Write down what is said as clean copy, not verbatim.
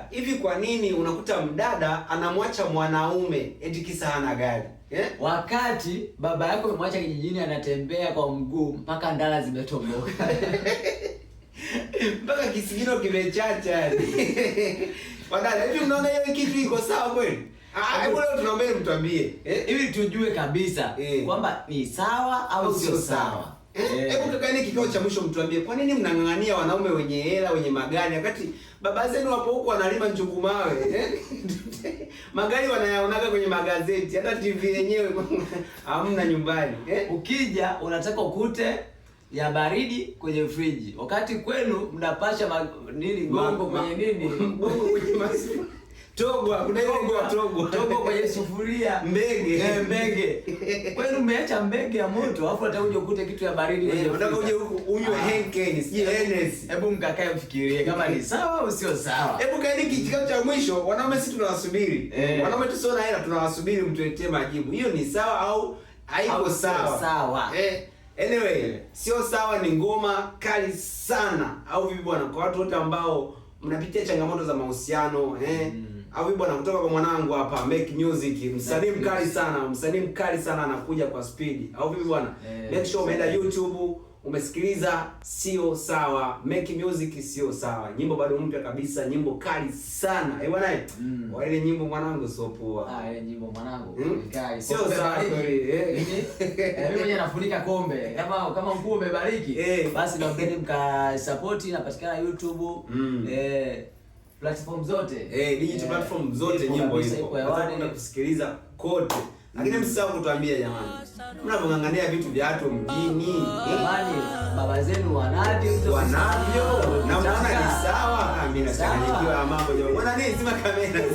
hivi kwa nini unakuta mdada anamwacha mwanaume eti kisa hana gari? Wakati baba yako umemwacha kijijini anatembea kwa mguu mpaka ndala zimetoboka. Mpaka kisigino kimechacha. Wadada, hivi mnaona hiyo kitu iko sawa kweli? Hebu leo tunaomba mtuambie, ili tujue kabisa kwamba ni sawa au sio sawa. Hebu kakaeni kikao cha mwisho mtuambie, kwa nini mnang'ang'ania wanaume wenye hela, wenye magari wakati baba zenu wapo huko wanalima njugu mawe? Magari wanayaonaga kwenye magazeti, hata TV yenyewe hamna nyumbani. Ukija unataka ukute ya baridi kwenye friji, wakati kwenu mnapasha nini gongo kwenye nini gongo kwenye masimu Togwa, kuna ile Togwa kwenye sufuria, mbege mbege. Kwani umeacha mbege ya moto, alafu hata uje ukute kitu ya baridi kwenye unataka uje unywe Henken, sije Hennessy. Hebu mkakae mfikirie kama ni sawa au sio sawa. Hebu kaeni kikao cha mwisho, wanaume sisi tunawasubiri. Wanaume tusio na hela tunawasubiri mtuletee majibu. Hiyo ni sawa au haiko sawa? Sawa. Anyway, sio sawa ni ngoma kali sana. Au vipi bwana, kwa watu wote ambao mnapitia changamoto za mahusiano, au vipi bwana, kutoka kwa mwanangu hapa Make Music, msanii mkali sana anakuja kwa speed. Au vipi bwana? Make sure umeenda YouTube, umesikiliza sio sawa, Make Music sio sawa. Nyimbo bado mpya kabisa, nyimbo kali sana. Bwana, wa ile nyimbo mwanangu sio poa. Ile nyimbo mwanangu kali. Sio sawa kweli. Mimi mwenyewe nafunika kombe. Kama mkuu umebariki, basi naombeni mkasupport, inapatikana YouTube, platform zote. Digital platform zote nyimbo hizo. Unaweza kusikiliza kote. Lakini msisahau kutuambia jamani, mnapongangania vitu vya watu mjini, jamani, baba zenu wanavyo na mnaona ni sawa? Mimi nachanganyikiwa mambo jamani. Mbona nini? Zima kamera.